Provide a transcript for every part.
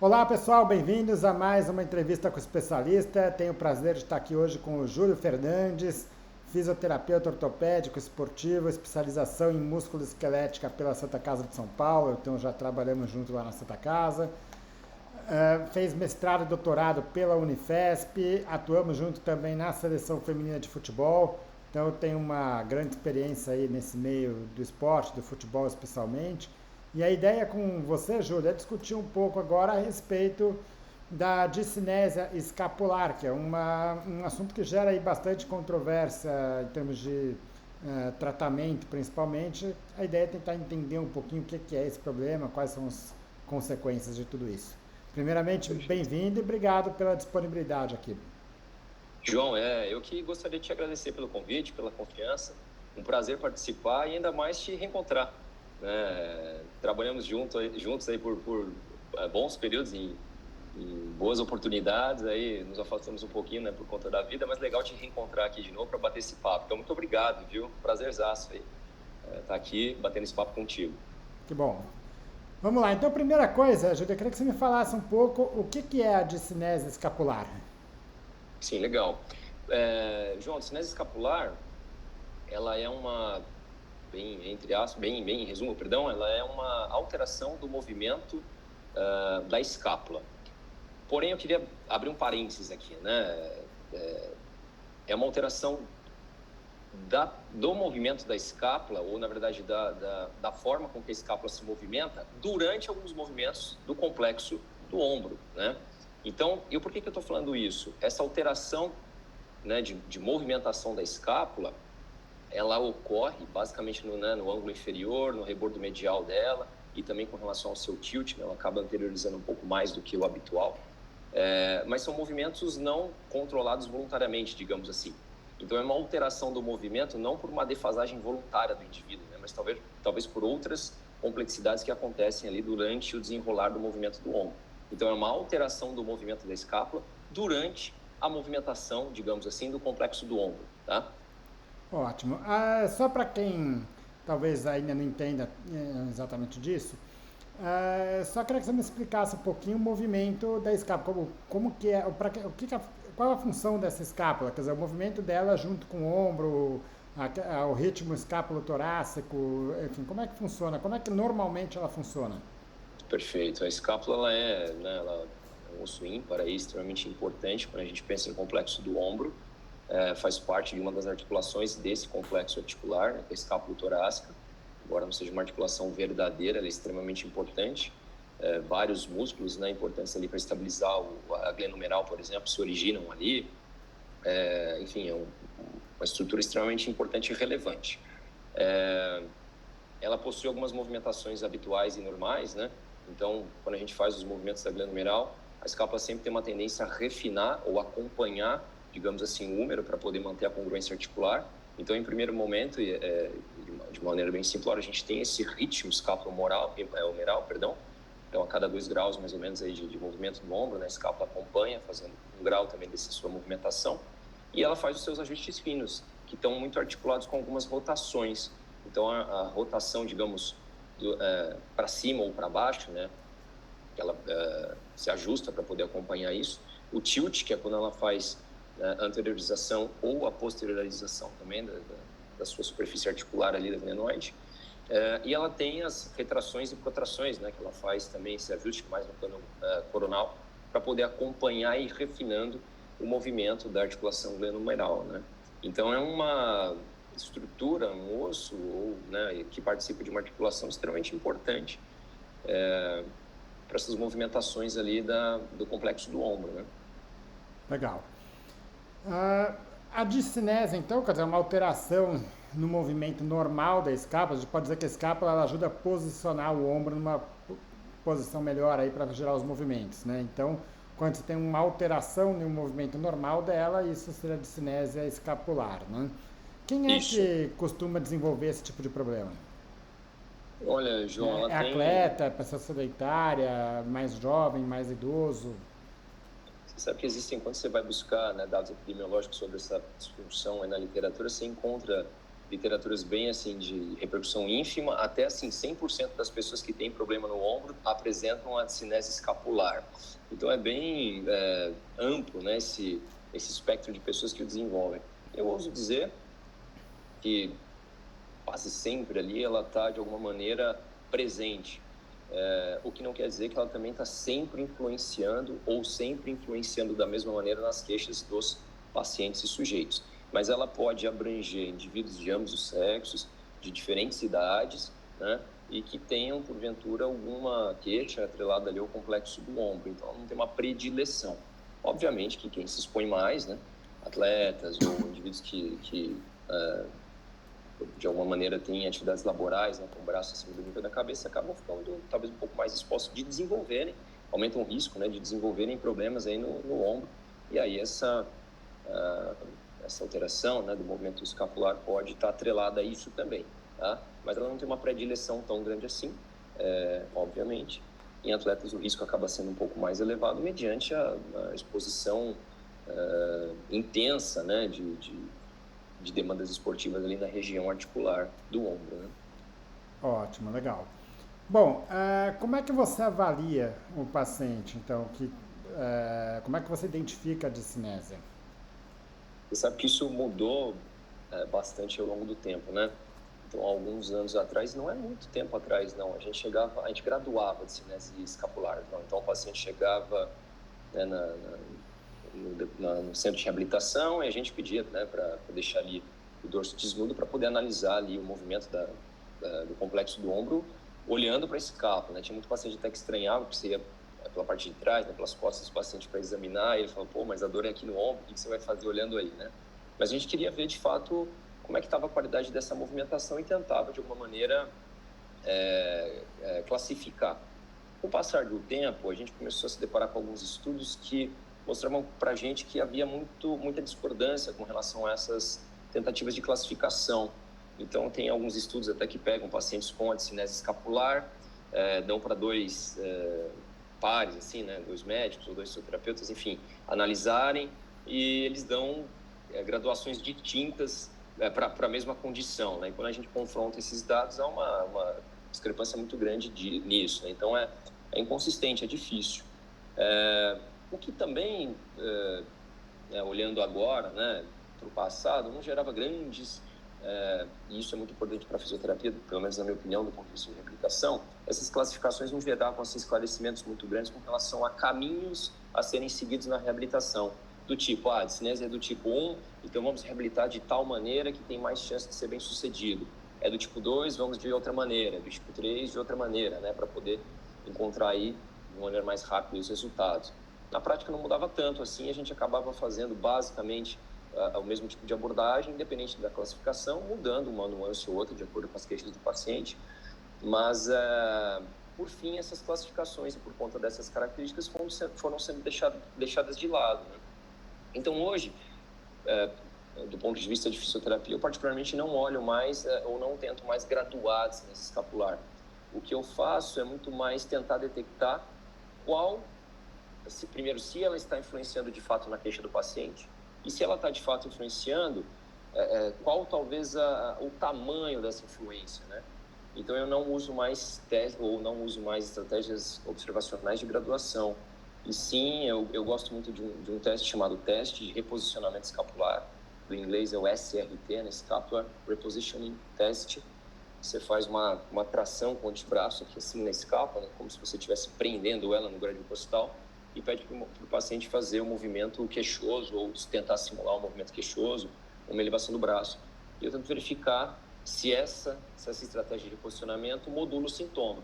Olá pessoal, bem-vindos a mais uma entrevista com o especialista. Tenho o prazer de estar aqui hoje com o Júlio Fernandes, fisioterapeuta ortopédico esportivo, especialização em músculo esquelética pela Santa Casa de São Paulo, então já trabalhamos junto lá na Santa Casa. Fez mestrado e doutorado pela Unifesp, atuamos junto também na seleção feminina de futebol, então eu tenho uma grande experiência aí nesse meio do esporte, do futebol especialmente. E a ideia com você, Júlia, é discutir um pouco agora a respeito da discinésia escapular, que é um assunto que gera aí bastante controvérsia em termos de tratamento, principalmente. A ideia é tentar entender um pouquinho o que é esse problema, quais são as consequências de tudo isso. Primeiramente, Perfeito. bem-vindo e obrigado pela disponibilidade aqui. João, eu que gostaria de te agradecer pelo convite, pela confiança. Um prazer participar e ainda mais te reencontrar, né? Trabalhamos juntos aí por bons períodos em boas oportunidades, aí nos afastamos um pouquinho, né, por conta da vida, mas legal te reencontrar aqui de novo para bater esse papo. Então, muito obrigado, viu? Prazerzaço aí estar aqui batendo esse papo contigo. Que bom. Vamos lá, então, primeira coisa, Júlia, eu queria que você me falasse um pouco o que é a discinésia escapular. Sim, legal. João, a discinese escapular, ela é uma bem entre aspas, bem em resumo, perdão, ela é uma alteração do movimento da escápula. Porém, eu queria abrir um parênteses aqui, né? É uma alteração do movimento da escápula, ou na verdade da forma com que a escápula se movimenta durante alguns movimentos do complexo do ombro, né? Então, e por que eu estou falando isso? Essa alteração, né, de movimentação da escápula, ela ocorre basicamente no ângulo inferior, no rebordo medial dela, e também com relação ao seu tilt, né, ela acaba anteriorizando um pouco mais do que o habitual, mas são movimentos não controlados voluntariamente, digamos assim. Então, é uma alteração do movimento, não por uma defasagem voluntária do indivíduo, né, mas talvez por outras complexidades que acontecem ali durante o desenrolar do movimento do ombro. Então, é uma alteração do movimento da escápula durante a movimentação, digamos assim, do complexo do ombro, tá? Ótimo. Só para quem talvez ainda não entenda exatamente disso, só queria que você me explicasse um pouquinho o movimento da escápula, como que é, qual é a função dessa escápula, quer dizer, o movimento dela junto com o ombro, o ritmo escápulo-torácico, enfim, como é que funciona, como é que normalmente ela funciona? Perfeito. A escápula, ela é um osso ímpar aí, extremamente importante quando a gente pensa em complexo do ombro. Faz parte de uma das articulações desse complexo articular, né, que é a escápula torácica. Embora não seja uma articulação verdadeira, ela é extremamente importante. Vários músculos, né, importantes ali para estabilizar a glenohumeral, por exemplo, se originam ali. Enfim, é uma estrutura extremamente importante e relevante. Ela possui algumas movimentações habituais e normais, né? Então, quando a gente faz os movimentos da glenohumeral, a escápula sempre tem uma tendência a refinar ou acompanhar, digamos assim, o húmero para poder manter a congruência articular. Então, em primeiro momento, de maneira bem simplória, a gente tem esse ritmo escápulo-humeral, perdão. Então, a cada 2 graus, mais ou menos, aí de movimento do ombro, né? A escápula acompanha, fazendo 1 grau também dessa sua movimentação. E ela faz os seus ajustes finos, que estão muito articulados com algumas rotações. Então, a rotação, digamos, para cima ou para baixo, né? Ela se ajusta para poder acompanhar isso. O tilt, que é quando ela faz a anteriorização ou a posteriorização também da sua superfície articular ali da glenoide. E ela tem as retrações e protrações, né? Que ela faz também esse ajuste mais no plano coronal para poder acompanhar e ir refinando o movimento da articulação glenohumeral, né? Então, é uma estrutura, um osso, né, que participa de uma articulação extremamente importante para essas movimentações ali do complexo do ombro, né? Legal. A discinese, então, quer dizer, é uma alteração no movimento normal da escápula. A gente pode dizer que a escápula ela ajuda a posicionar o ombro numa posição melhor aí para gerar os movimentos, né? Então, quando você tem uma alteração no movimento normal dela, isso seria a discinésia escapular, né? Quem é Isso. que costuma desenvolver esse tipo de problema? Olha, João, ela É tem... atleta, pessoa sedentária, mais jovem, mais idoso? Você sabe que quando você vai buscar, né, dados epidemiológicos sobre essa disfunção aí na literatura, você encontra literaturas bem assim de repercussão ínfima até assim 100% das pessoas que têm problema no ombro apresentam a discinese escapular. Então é bem amplo, né, esse espectro de pessoas que o desenvolvem. Eu ouso dizer que quase sempre ali ela está de alguma maneira presente, o que não quer dizer que ela também está sempre influenciando ou sempre influenciando da mesma maneira nas queixas dos pacientes e sujeitos. Mas ela pode abranger indivíduos de ambos os sexos, de diferentes idades, né? E que tenham, porventura, alguma queixa atrelada ali ao complexo do ombro. Então, ela não tem uma predileção. Obviamente que quem se expõe mais, né? Atletas ou indivíduos que de alguma maneira têm atividades laborais, né, com o braço acima do nível da cabeça, acabam ficando talvez um pouco mais expostos de desenvolverem, aumentam o risco, né, de desenvolverem problemas aí no ombro. E aí essa alteração, né, do movimento escapular pode estar atrelada a isso também, tá? Mas ela não tem uma predileção tão grande assim, obviamente. Em atletas o risco acaba sendo um pouco mais elevado mediante a exposição intensa, né, de demandas esportivas ali na região articular do ombro, né? Ótimo, legal. Bom, como é que você avalia o paciente, então, como é que você identifica a discinésia? Você sabe que isso mudou bastante ao longo do tempo, né? Então, há alguns anos atrás, não é muito tempo atrás, não, a gente graduava de discinese escapular, não? Então o paciente chegava, né, no centro de reabilitação e a gente pedia, né, para deixar ali o dorso desnudo para poder analisar ali o movimento do complexo do ombro olhando para a escápula, né? Tinha muito paciente até que estranhava, porque você ia pela parte de trás, né, pelas costas do paciente para examinar, e ele falou, pô, mas a dor é aqui no ombro, o que você vai fazer olhando aí, né? Mas a gente queria ver de fato como é que estava a qualidade dessa movimentação e tentava de alguma maneira classificar. Com o passar do tempo, a gente começou a se deparar com alguns estudos que mostravam para a gente que havia muita discordância com relação a essas tentativas de classificação. Então, tem alguns estudos até que pegam pacientes com a discinese escapular, dão para dois pares, assim, né, 2 médicos ou 2 fisioterapeutas, enfim, analisarem, e eles dão graduações distintas para a mesma condição, né? E quando a gente confronta esses dados, há uma discrepância muito grande nisso, né? Então, é inconsistente, é difícil. O que também, olhando agora, né, para o passado, não gerava grandes... e isso é muito importante para a fisioterapia, pelo menos na minha opinião, do ponto de vista de reabilitação, essas classificações não geravam assim, esclarecimentos muito grandes com relação a caminhos a serem seguidos na reabilitação, do tipo, a discinese é do tipo 1, então vamos reabilitar de tal maneira que tem mais chance de ser bem sucedido. É do tipo 2, vamos de outra maneira, do tipo 3, de outra maneira, né, para poder encontrar aí de maneira mais rápida os resultados. Na prática não mudava tanto assim, a gente acabava fazendo basicamente o mesmo tipo de abordagem, independente da classificação, mudando uma nuance ou outra de acordo com as queixas do paciente, mas por fim essas classificações e por conta dessas características foram sendo deixadas de lado, né? Então hoje, do ponto de vista de fisioterapia, eu particularmente não olho mais ou não tento mais graduar a discinese escapular. O que eu faço é muito mais tentar detectar primeiro, se ela está influenciando de fato na queixa do paciente, e se ela está de fato influenciando, qual talvez o tamanho dessa influência, né? Então eu não uso mais estratégias observacionais de graduação, e sim eu gosto muito de um teste chamado teste de reposicionamento escapular, do inglês é o SRT, né? Scapular Repositioning Test. Você faz uma tração com o antebraço aqui assim na escápula, né? Como se você estivesse prendendo ela no gradil costal, e pede para o paciente fazer o movimento queixoso ou tentar simular um movimento queixoso, uma elevação do braço. E eu tento verificar se essa estratégia de reposicionamento modula o sintoma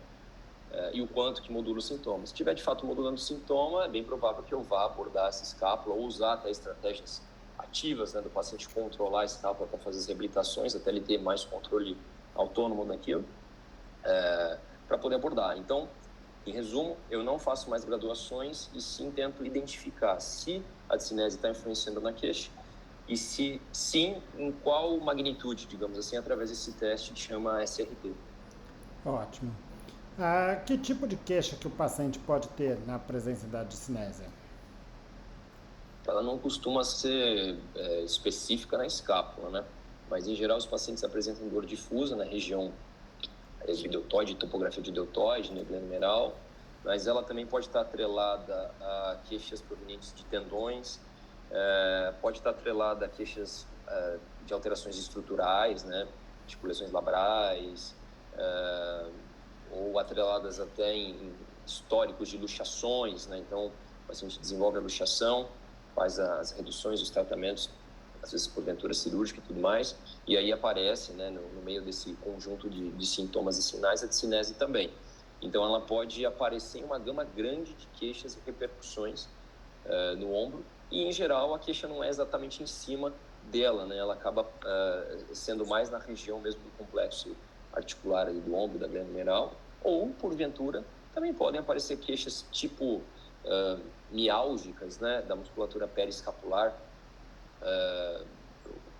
e o quanto que modula o sintoma. Se estiver de fato modulando o sintoma, é bem provável que eu vá abordar essa escápula ou usar até estratégias ativas, né, do paciente controlar a escápula para fazer as reabilitações, até ele ter mais controle autônomo naquilo, para poder abordar. Então, em resumo, eu não faço mais graduações e sim tento identificar se a discinese está influenciando na queixa e se sim, em qual magnitude, digamos assim, através desse teste que chama SRT. Ótimo. Que tipo de queixa que o paciente pode ter na presença da discinésia? Ela não costuma ser específica na escápula, né? mas em geral os pacientes apresentam dor difusa na região de deltoide, topografia de deltoide, né, glenomeral, mas ela também pode estar atrelada a queixas provenientes de tendões, pode estar atrelada a queixas de alterações estruturais, né, tipo lesões labrais, ou atreladas até em históricos de luxações, né, então o paciente desenvolve a luxação, faz as reduções, os tratamentos, às vezes porventura cirúrgica e tudo mais, e aí aparece, né, no meio desse conjunto de sintomas e sinais, a discinese também. Então, ela pode aparecer em uma gama grande de queixas e repercussões no ombro, e, em geral, a queixa não é exatamente em cima dela, né? Ela acaba sendo mais na região mesmo do complexo articular ali do ombro, da glenomeral, ou, porventura, também podem aparecer queixas tipo miálgicas, né, da musculatura periescapular.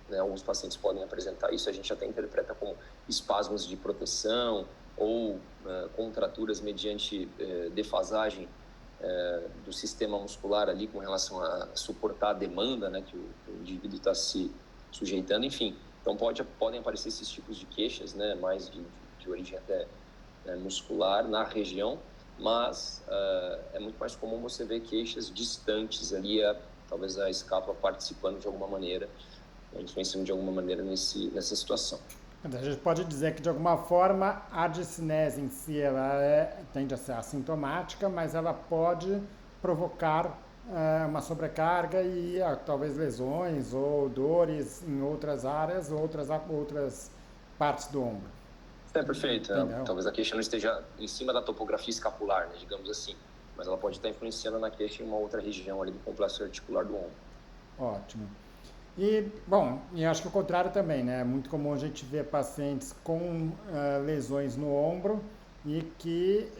Né, alguns pacientes podem apresentar isso, a gente até interpreta como espasmos de proteção ou contraturas mediante defasagem do sistema muscular ali com relação a suportar a demanda, né, que o indivíduo está se sujeitando, enfim. Então podem aparecer esses tipos de queixas, né, mais de origem até muscular na região, mas é muito mais comum você ver queixas distantes ali, talvez a escápula participando de alguma maneira, influenciando de alguma maneira nessa situação. A gente pode dizer que, de alguma forma, a discinese em si ela tende a ser assintomática, mas ela pode provocar uma sobrecarga e talvez lesões ou dores em outras áreas, outras partes do ombro. Perfeito. Talvez a queixa não esteja em cima da topografia escapular, né, digamos assim, mas ela pode estar influenciando na queixa em uma outra região ali do complexo articular do ombro. Ótimo. E, bom, eu acho que o contrário também, né? É muito comum a gente ver pacientes com lesões no ombro e que,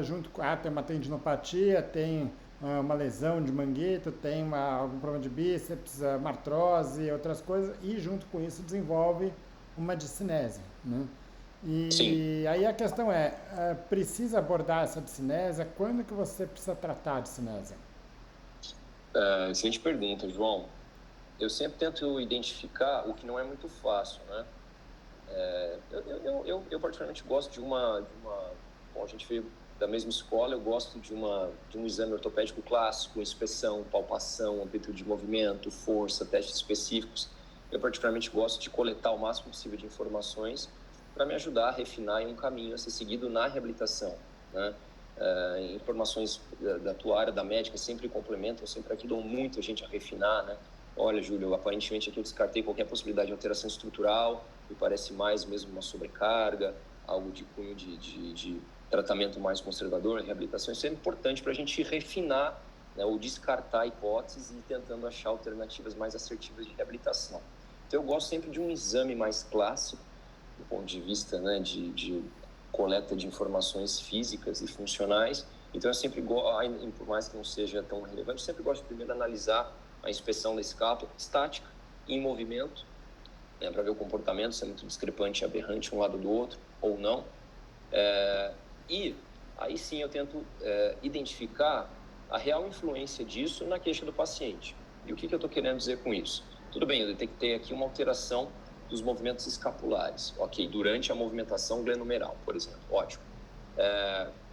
junto com, tem uma tendinopatia, tem uma lesão de manguito, tem algum problema de bíceps, uma artrose, outras coisas, e junto com isso desenvolve uma discinese, né? E Sim. aí a questão precisa abordar essa discinese? Quando que você precisa tratar a discinese? Excelente pergunta, João. Eu sempre tento identificar o que não é muito fácil, né? Eu particularmente gosto de uma... Bom, a gente veio da mesma escola, eu gosto de um exame ortopédico clássico, inspeção, palpação, amplitude de movimento, força, testes específicos. Eu particularmente gosto de coletar o máximo possível de informações para me ajudar a refinar em um caminho a ser seguido na reabilitação, né? Informações da tua área, da médica, sempre complementam, sempre ajudam muito a gente a refinar, né? Olha, Júlio, aparentemente aqui eu descartei qualquer possibilidade de alteração estrutural, me parece mais mesmo uma sobrecarga, algo de cunho de tratamento mais conservador, reabilitação. Isso é importante para a gente refinar, né, ou descartar hipóteses e ir tentando achar alternativas mais assertivas de reabilitação. Então, eu gosto sempre de um exame mais clássico, do ponto de vista, né, de coleta de informações físicas e funcionais. Então, eu sempre gosto, por mais que não seja tão relevante, eu sempre gosto de primeiro analisar a inspeção da escápula estática, em movimento, né, para ver o comportamento, se é muito discrepante e aberrante um lado do outro ou não. E aí sim eu tento identificar a real influência disso na queixa do paciente. E o que eu estou querendo dizer com isso? Tudo bem, eu detectei aqui uma alteração dos movimentos escapulares, ok, durante a movimentação glenomeral, por exemplo, ótimo.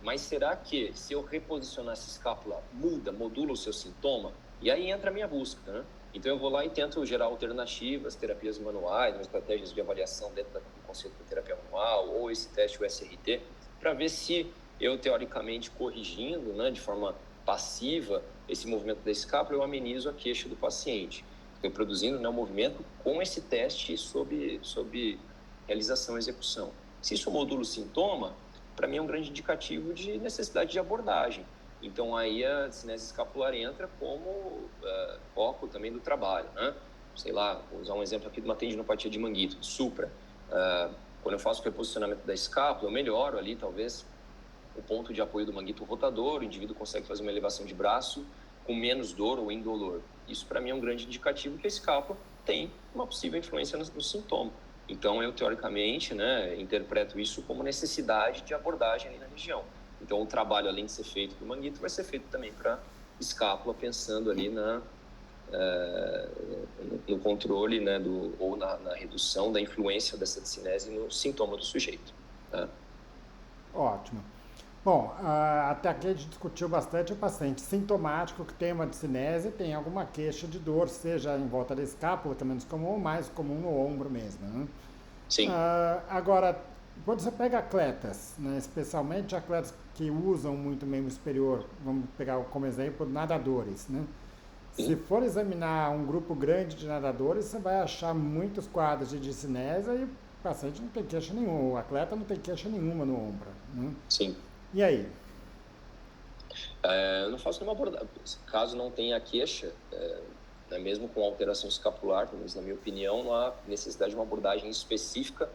Mas será que se eu reposicionar essa escápula modula o seu sintoma? E aí entra a minha busca, né? Então eu vou lá e tento gerar alternativas, terapias manuais, estratégias de avaliação dentro do conceito da terapia manual, ou esse teste USRT, para ver se eu, teoricamente, corrigindo, né, de forma passiva esse movimento da escápula, eu amenizo a queixa do paciente, reproduzindo, né, o movimento com esse teste sob realização e execução. Se isso modula o sintoma, para mim é um grande indicativo de necessidade de abordagem. Então, aí a discinese escapular entra como foco também do trabalho, né? Sei lá, vou usar um exemplo aqui de uma tendinopatia de manguito, de supra. Quando eu faço o reposicionamento da escápula, eu melhoro ali, talvez, o ponto de apoio do manguito rotador, o indivíduo consegue fazer uma elevação de braço com menos dor ou indolor. Isso, para mim, é um grande indicativo que a escápula tem uma possível influência no sintoma. Então, eu, teoricamente, né, interpreto isso como necessidade de abordagem ali na região. Então, o trabalho, além de ser feito para o manguito, vai ser feito também para escápula, pensando ali no controle, né, ou na redução da influência dessa discinese no sintoma do sujeito. Tá? Ótimo. Bom, até aqui a gente discutiu bastante o paciente sintomático que tem uma discinese, tem alguma queixa de dor, seja em volta da escápula, que é menos comum, ou mais comum no ombro mesmo. Né? Sim. Agora, quando você pega atletas, né, especialmente atletas que usam muito membro superior, vamos pegar como exemplo nadadores, né? Se Sim. for examinar um grupo grande de nadadores, você vai achar muitos quadros de discinese e o paciente não tem queixa nenhuma, o atleta não tem queixa nenhuma no ombro. Né? Sim. E aí? Eu não faço nenhuma abordagem. Caso não tenha queixa, né, mesmo com alteração escapular, pelo menos na minha opinião, não há necessidade de uma abordagem específica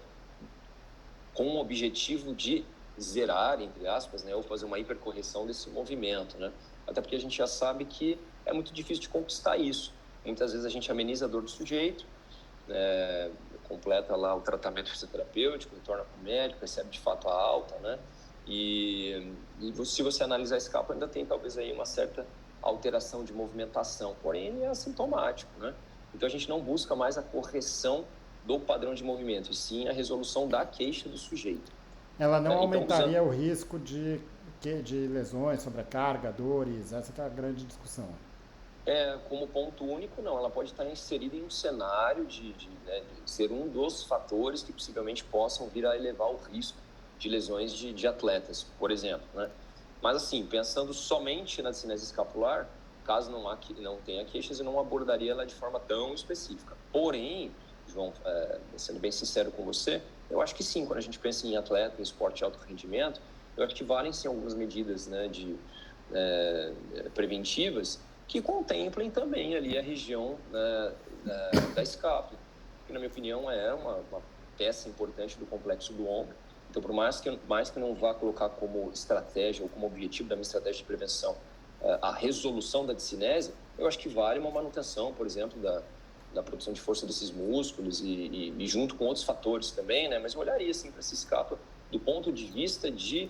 com o objetivo de zerar, entre aspas, né, ou fazer uma hipercorreção desse movimento, né? Até porque a gente já sabe que é muito difícil de conquistar isso. Muitas vezes a gente ameniza a dor do sujeito, completa lá o tratamento fisioterapêutico, retorna para o médico, recebe de fato a alta, né? E se você analisar a escápula, ainda tem talvez aí uma certa alteração de movimentação, porém ele é assintomático, né? Então a gente não busca mais a correção do padrão de movimento, e sim a resolução da queixa do sujeito. Ela não Então, aumentaria o risco de lesões, sobrecarga, dores, essa que é a grande discussão. Como ponto único, não. Ela pode estar inserida em um cenário né, de ser um dos fatores que possivelmente possam vir a elevar o risco de lesões de atletas, por exemplo, né? Mas, assim, pensando somente na discinese escapular, caso não tenha queixas, eu não abordaria ela de forma tão específica. Porém, João, sendo bem sincero com você, eu acho que sim, quando a gente pensa em atleta, em esporte de alto rendimento, eu acho que valem sim algumas medidas, né, preventivas que contemplem também ali a região, né, da escápula, que na minha opinião é uma peça importante do complexo do ombro. Então, por mais que não vá colocar como estratégia ou como objetivo da minha estratégia de prevenção a resolução da discinese, eu acho que vale uma manutenção, por exemplo, da produção de força desses músculos e junto com outros fatores também, né? Mas eu olharia assim para essa escápula do ponto de vista de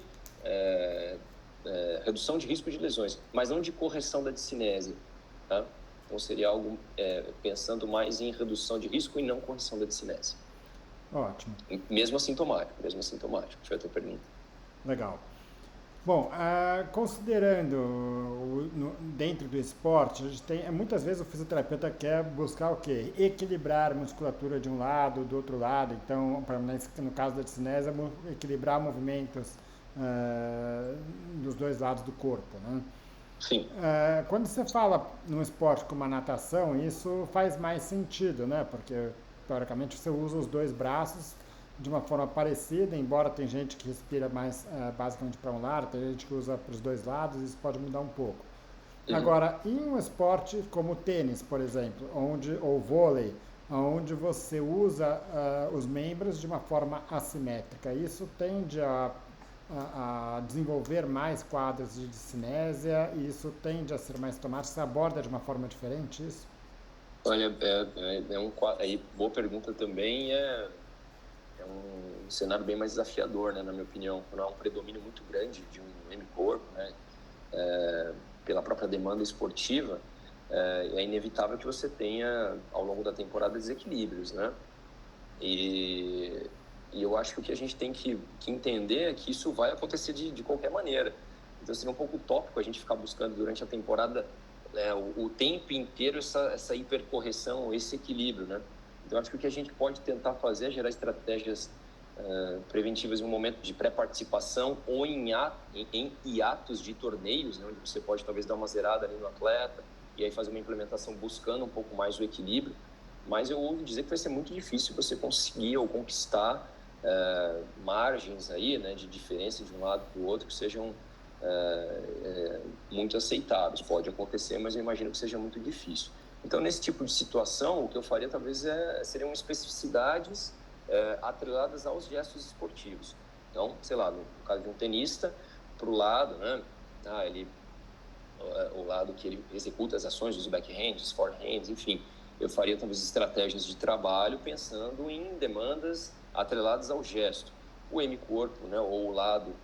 redução de risco de lesões, mas não de correção da discinese, tá? Então seria algo pensando mais em redução de risco e não correção da discinese. Ótimo. Mesmo assintomático, foi a tua pergunta. Legal. Bom, considerando dentro do esporte, a gente tem, muitas vezes o fisioterapeuta quer buscar o quê? Equilibrar a musculatura de um lado, do outro lado. Então, no caso da discinese, equilibrar movimentos dos dois lados do corpo, né? Sim. Quando você fala num esporte como a natação, isso faz mais sentido, né? Porque, teoricamente, você usa os dois braços de uma forma parecida, embora tem gente que respira mais basicamente para um lado, tem gente que usa para os dois lados, isso pode mudar um pouco. Agora, em um esporte como o tênis, por exemplo, ou vôlei, onde você usa os membros de uma forma assimétrica, isso tende a desenvolver mais quadros de discinésia e isso tende a ser mais sintomático. Você aborda de uma forma diferente isso? Olha, aí boa pergunta também, é um cenário bem mais desafiador, né, na minha opinião, quando há um predomínio muito grande de um M-corpo, né, pela própria demanda esportiva, é inevitável que você tenha, ao longo da temporada, desequilíbrios, né, e eu acho que o que a gente tem que entender é que isso vai acontecer de qualquer maneira. Então seria um pouco utópico a gente ficar buscando durante a temporada o tempo inteiro essa hipercorreção, esse equilíbrio, né? Então acho que o que a gente pode tentar fazer é gerar estratégias preventivas em um momento de pré-participação ou em hiatos de torneios, né, onde você pode talvez dar uma zerada ali no atleta e aí fazer uma implementação buscando um pouco mais o equilíbrio. Mas eu ouvi dizer que vai ser muito difícil você conseguir ou conquistar margens aí, né, de diferença de um lado para o outro que sejam muito aceitáveis. Pode acontecer, mas eu imagino que seja muito difícil. Então, nesse tipo de situação, o que eu faria talvez seriam especificidades atreladas aos gestos esportivos. Então, sei lá, no caso de um tenista, para o lado, né, o lado que ele executa as ações dos backhands, forehands, enfim, eu faria talvez estratégias de trabalho pensando em demandas atreladas ao gesto. O M-corpo, né, ou o lado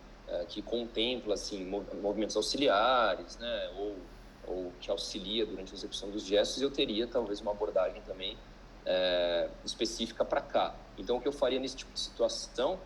que contempla assim movimentos auxiliares, né, ou ou que auxilia durante a execução dos gestos, eu teria talvez uma abordagem também específica para cá. Então, o que eu faria nesse tipo de situação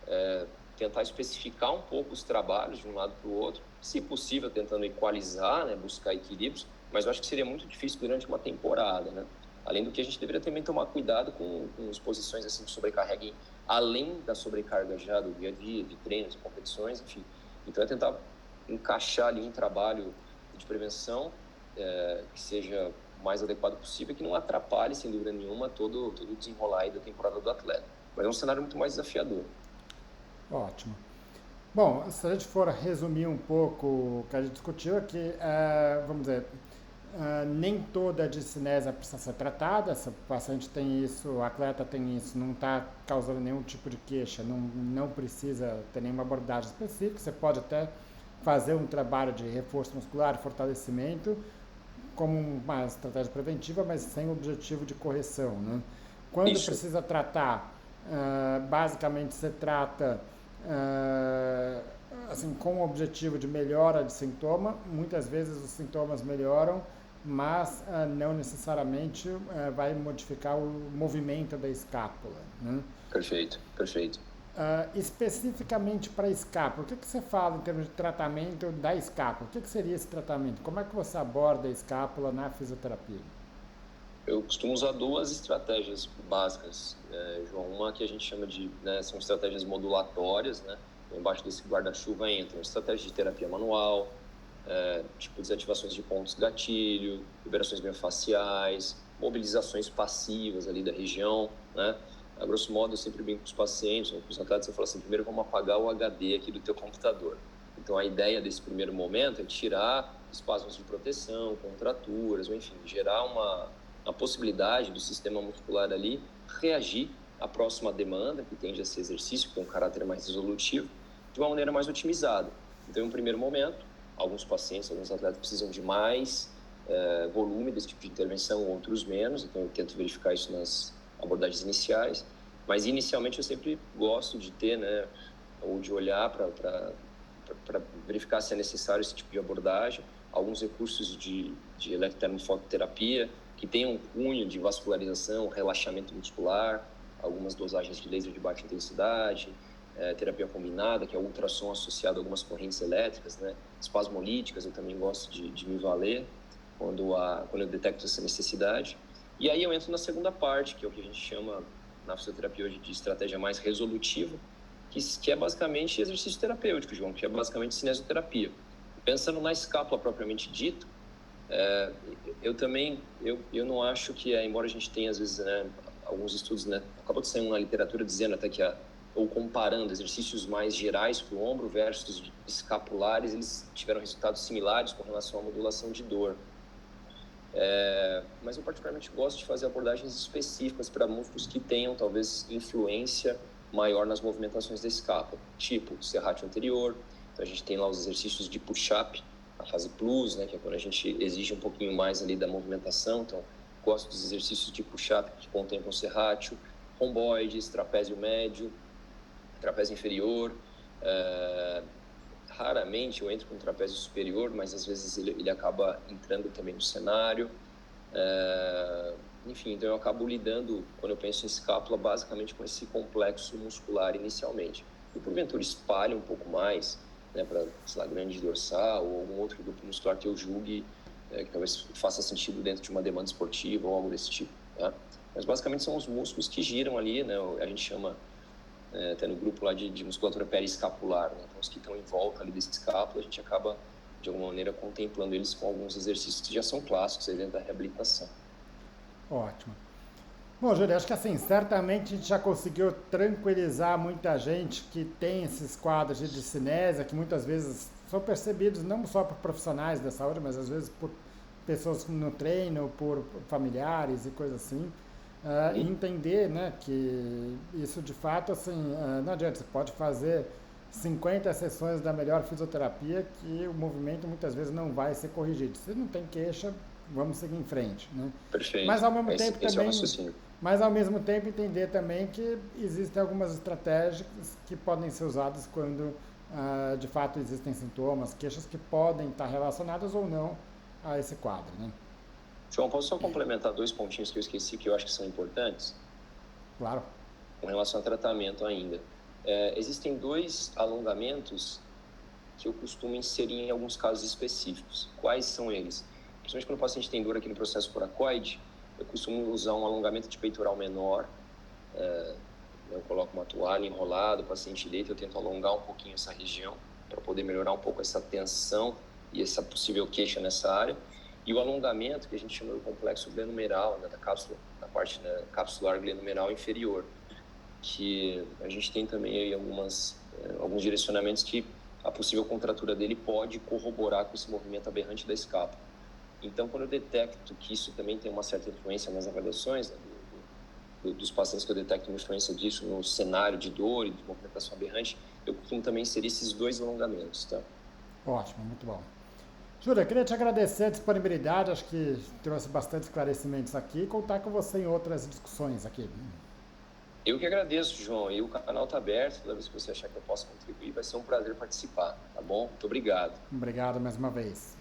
é tentar especificar um pouco os trabalhos de um lado para o outro, se possível tentando equalizar, né, buscar equilíbrios, mas eu acho que seria muito difícil durante uma temporada, né? Além do que a gente deveria também tomar cuidado com exposições assim que sobrecarreguem além da sobrecarga já do dia a dia, de treinos, competições, enfim. Então é tentar encaixar ali um trabalho de prevenção que seja o mais adequado possível e que não atrapalhe, sem dúvida nenhuma, todo o desenrolar aí da temporada do atleta. Mas é um cenário muito mais desafiador. Ótimo. Bom, se a gente for resumir um pouco o que a gente discutiu aqui, vamos dizer, nem toda a discinésia precisa ser tratada, se o paciente tem isso, o atleta tem isso, não está causando nenhum tipo de queixa, não precisa ter nenhuma abordagem específica, você pode até fazer um trabalho de reforço muscular, fortalecimento, como uma estratégia preventiva, mas sem objetivo de correção, né? Quando Isso. precisa tratar, basicamente se trata assim, com o objetivo de melhora de sintoma. Muitas vezes os sintomas melhoram, mas não necessariamente vai modificar o movimento da escápula, né? Perfeito, perfeito. Especificamente para a escápula, o que você fala em termos de tratamento da escápula? O que seria esse tratamento? Como é que você aborda a escápula na fisioterapia? Eu costumo usar duas estratégias básicas, João. Uma que a gente chama de, né, são estratégias modulatórias, né? Embaixo desse guarda-chuva entram estratégias de terapia manual, tipo desativações de pontos gatilho, liberações miofasciais, mobilizações passivas ali da região, né? A grosso modo, eu sempre brinco com os pacientes, ou com os atletas, eu falo assim, primeiro vamos apagar o HD aqui do teu computador. Então, a ideia desse primeiro momento é tirar espasmos de proteção, contraturas, ou enfim, gerar a possibilidade do sistema muscular ali reagir à próxima demanda, que tende a ser exercício, que tem um caráter mais resolutivo, de uma maneira mais otimizada. Então, em um primeiro momento, alguns pacientes, alguns atletas precisam de mais volume desse tipo de intervenção, outros menos, então eu tento verificar isso nas abordagens iniciais, mas inicialmente eu sempre gosto de ter, né, ou de olhar para verificar se é necessário esse tipo de abordagem, alguns recursos de eletrotermofototerapia, que tem um cunho de vascularização, relaxamento muscular, algumas dosagens de laser de baixa intensidade, terapia combinada, que é o ultrassom associado a algumas correntes elétricas, né? Espasmolíticas, eu também gosto de me valer quando eu detecto essa necessidade. E aí eu entro na segunda parte, que é o que a gente chama na fisioterapia hoje de estratégia mais resolutiva, que é basicamente exercício terapêutico, João, que é basicamente cinesioterapia. Pensando na escápula propriamente dito, eu não acho que, embora a gente tenha às vezes, né, alguns estudos, né, acabou de sair uma literatura dizendo até que ou comparando exercícios mais gerais para o ombro versus escapulares, eles tiveram resultados similares com relação à modulação de dor. Mas eu particularmente gosto de fazer abordagens específicas para músculos que tenham talvez influência maior nas movimentações da escápula, tipo serrátil anterior. Então a gente tem lá os exercícios de push-up, a fase plus, né, que é quando a gente exige um pouquinho mais ali da movimentação. Então gosto dos exercícios de push-up que contemplam serrátil, romboides, trapézio médio, trapézio inferior. Raramente eu entro com trapézio superior, mas às vezes ele acaba entrando também no cenário. Enfim, então eu acabo lidando, quando eu penso em escápula, basicamente com esse complexo muscular inicialmente. E porventura espalha um pouco mais, né, para, sei lá, grande dorsal ou algum outro grupo muscular que eu julgue que talvez faça sentido dentro de uma demanda esportiva ou algo desse tipo, tá? Mas basicamente são os músculos que giram ali, né? A gente chama até no grupo lá de musculatura periescapular, né? Então os que estão em volta ali desse escápula, a gente acaba de alguma maneira contemplando eles com alguns exercícios que já são clássicos aí dentro da reabilitação. Ótimo. Bom, Júlio, acho que assim, certamente a gente já conseguiu tranquilizar muita gente que tem esses quadros de discinésia, que muitas vezes são percebidos não só por profissionais da saúde, mas às vezes por pessoas no treino, por familiares e coisas assim. E entender, né, que isso de fato, assim, não adianta, você pode fazer 50 sessões da melhor fisioterapia que o movimento muitas vezes não vai ser corrigido. Se não tem queixa, vamos seguir em frente, né? Perfeito. Mas ao mesmo Esse, tempo esse é o também, raciocínio. mas ao mesmo tempo entender também que existem algumas estratégias que podem ser usadas quando de fato existem sintomas, queixas que podem estar relacionadas ou não a esse quadro, né? João, posso só complementar 2 pontinhos que eu esqueci, que eu acho que são importantes? Claro. Com relação ao tratamento ainda. Existem 2 alongamentos que eu costumo inserir em alguns casos específicos. Quais são eles? Principalmente quando o paciente tem dor aqui no processo coracoide, eu costumo usar um alongamento de peitoral menor. Eu coloco uma toalha enrolada, o paciente deita, eu tento alongar um pouquinho essa região para poder melhorar um pouco essa tensão e essa possível queixa nessa área. E o alongamento, que a gente chama do complexo glenumeral, né, da parte, né, capsular glenumeral inferior, que a gente tem também aí alguns direcionamentos que a possível contratura dele pode corroborar com esse movimento aberrante da escápula. Então, quando eu detecto que isso também tem uma certa influência nas avaliações, né, dos pacientes que eu detecto uma influência disso no cenário de dor e de movimentação aberrante, eu costumo também inserir esses 2 alongamentos, tá? Ótimo, muito bom. Júlio, eu queria te agradecer a disponibilidade, acho que trouxe bastante esclarecimentos aqui e contar com você em outras discussões aqui. Eu que agradeço, João, e o canal está aberto, toda vez que você achar que eu posso contribuir, vai ser um prazer participar, tá bom? Muito obrigado. Obrigado mais uma vez.